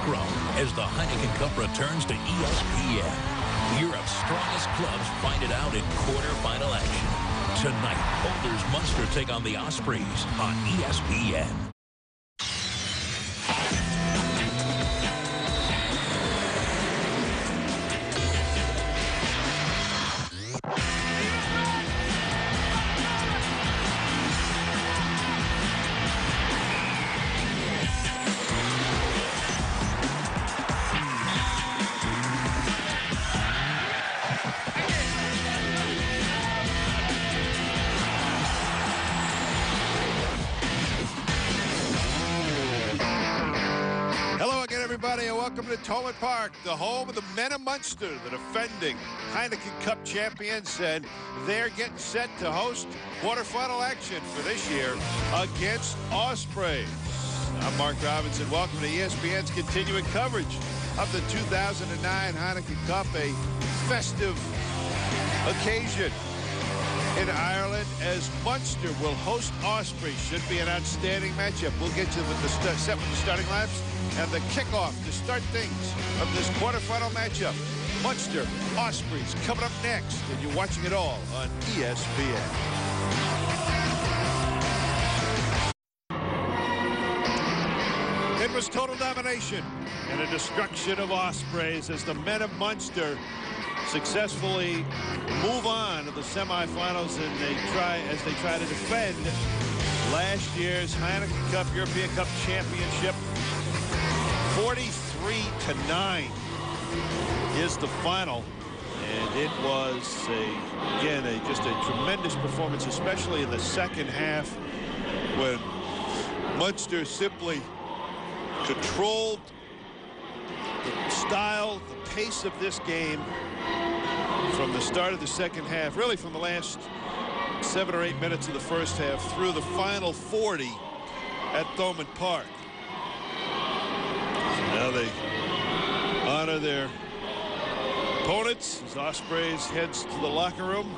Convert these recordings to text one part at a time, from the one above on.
scrum as the Heineken Cup returns to ESPN. Europe's strongest clubs find it out in quarterfinal action. Tonight, holders Munster take on the Ospreys on ESPN. Everybody, and welcome to Thomond Park, the home of the men of Munster, the defending Heineken Cup champions, and they're getting set to host quarterfinal action for this year against Ospreys. I'm Mark Robinson. Welcome to ESPN's continuing coverage of the 2009 Heineken Cup, a festive occasion in Ireland as Munster will host Ospreys. Should be an outstanding matchup. We'll get you with the set with the starting lineups and the kickoff to start things of this quarterfinal matchup. Munster, Ospreys coming up next, and you're watching it all on ESPN. It was total domination and a destruction of Ospreys as the men of Munster successfully move on to the semifinals, and they try to defend last year's Heineken Cup European Cup Championship. 43-9 is the final, and it was just a tremendous performance, especially in the second half when Munster simply controlled the style, the pace of this game from the start of the second half, really from the last 7 or 8 minutes of the first half through the final 40 at Thomond Park. Now they honor their opponents as Ospreys heads to the locker room.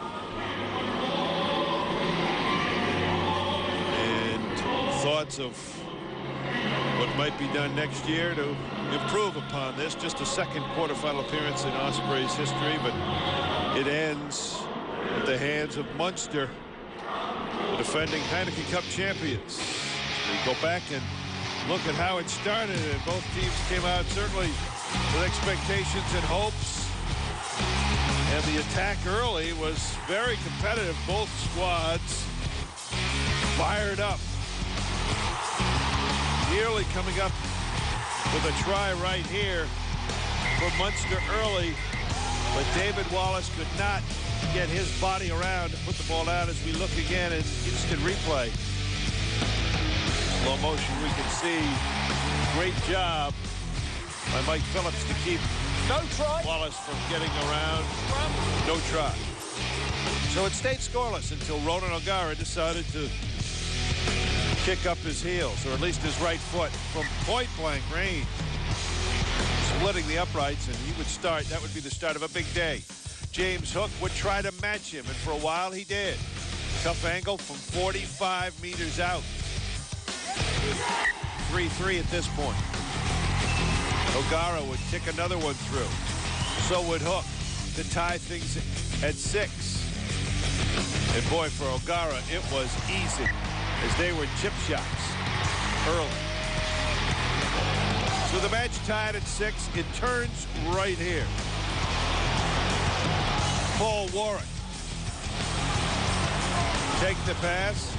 And thoughts of what might be done next year to improve upon this. Just a second quarterfinal appearance in Ospreys history, but it ends at the hands of Munster, the defending Heineken Cup champions. We go back and look at how it started, and both teams came out certainly with expectations and hopes. And the attack early was very competitive. Both squads fired up. Nearly coming up with a try right here for Munster early, but David Wallace could not get his body around to put the ball out. As we look again at instant replay, slow motion, we can see great job by Mike Phillips to keep Wallace from getting around. No try. So it stayed scoreless until Ronan O'Gara decided to kick up his heels, or at least his right foot, from point-blank range, splitting the uprights, and he would start. That would be the start of a big day. James Hook would try to match him, and for a while he did. Tough angle from 45 meters out. 3-3 at this point. O'Gara would kick another one through. So would Hook to tie things at 6. And boy, for O'Gara, it was easy, as they were chip shots early. So the match tied at 6. It turns right here. Paul Warwick take the pass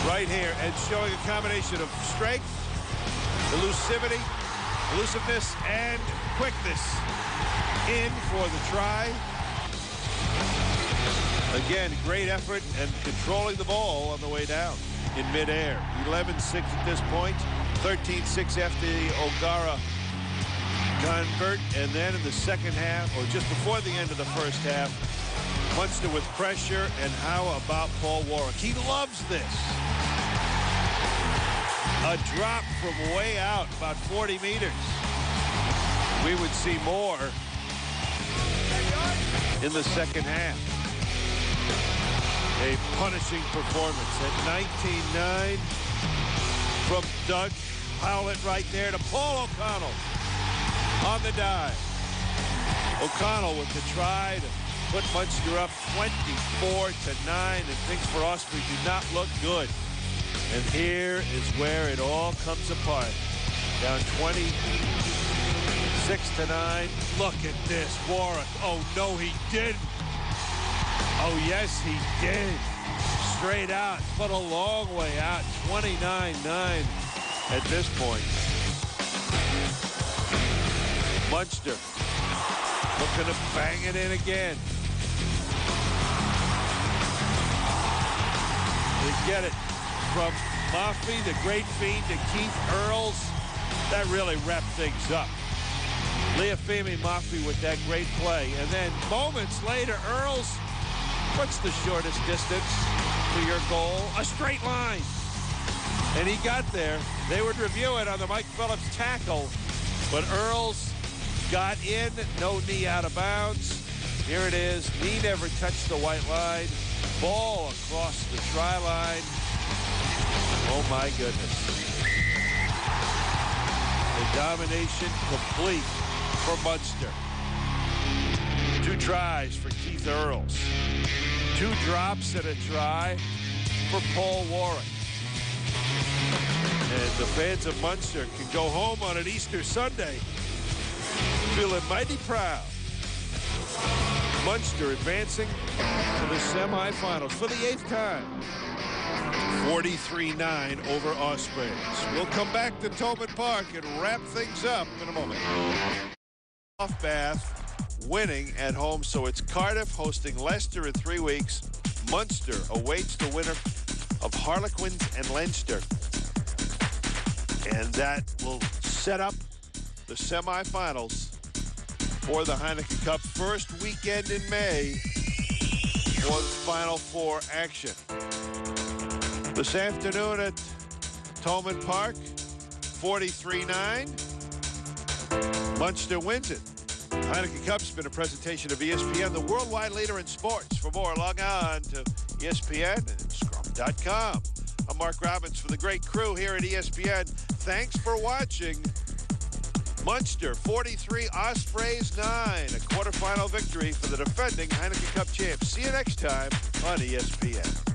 right here, and showing a combination of strength, elusiveness, and quickness in for the try. Again, great effort and controlling the ball on the way down in midair. 11-6 at this point, 13-6 after the O'Gara convert, and then in the second half, or just before the end of the first half, Munster with pressure. And how about Paul Warwick? He loves this. A drop from way out, about 40 meters. We would see more in the second half. A punishing performance at 19-9 from Doug Howlett right there to Paul O'Connell on the dive. O'Connell with the try to put Munster up 24-9, and things for Ospreys do not look good. And here is where it all comes apart. Down 26-9. Look at this, Warwick. Oh no, he didn't. Oh yes, he did. Straight out, but a long way out. 29-9 at this point. Munster looking to bang it in again. They get it from Maffey, the great feed to Keith Earls. That really wrapped things up. Liafemi Maffey with that great play. And then moments later, Earls, what's the shortest distance to your goal? A straight line. And he got there. They would review it on the Mike Phillips tackle, but Earls got in, no knee out of bounds. Here it is, knee never touched the white line. Ball across the try line. Oh my goodness. The domination complete for Munster. 2 tries for Keith Earls. 2 drops and a try for Paul Warwick. And the fans of Munster can go home on an Easter Sunday feeling mighty proud. Munster advancing to the semifinals for the 8th time. 43-9 over Ospreys. We'll come back to Tobin Park and wrap things up in a moment. Off Bath winning at home, so it's Cardiff hosting Leicester in 3 weeks. Munster awaits the winner of Harlequins and Leinster. And that will set up the semifinals for the Heineken Cup. First weekend in May for the Final Four action. This afternoon at Tolman Park, 43-9. Munster wins it. Heineken Cup's been a presentation of ESPN, the worldwide leader in sports. For more, log on to ESPN and Scrum.com. I'm Mark Robbins for the great crew here at ESPN. Thanks for watching. Munster 43, Ospreys 9. A quarterfinal victory for the defending Heineken Cup champs. See you next time on ESPN.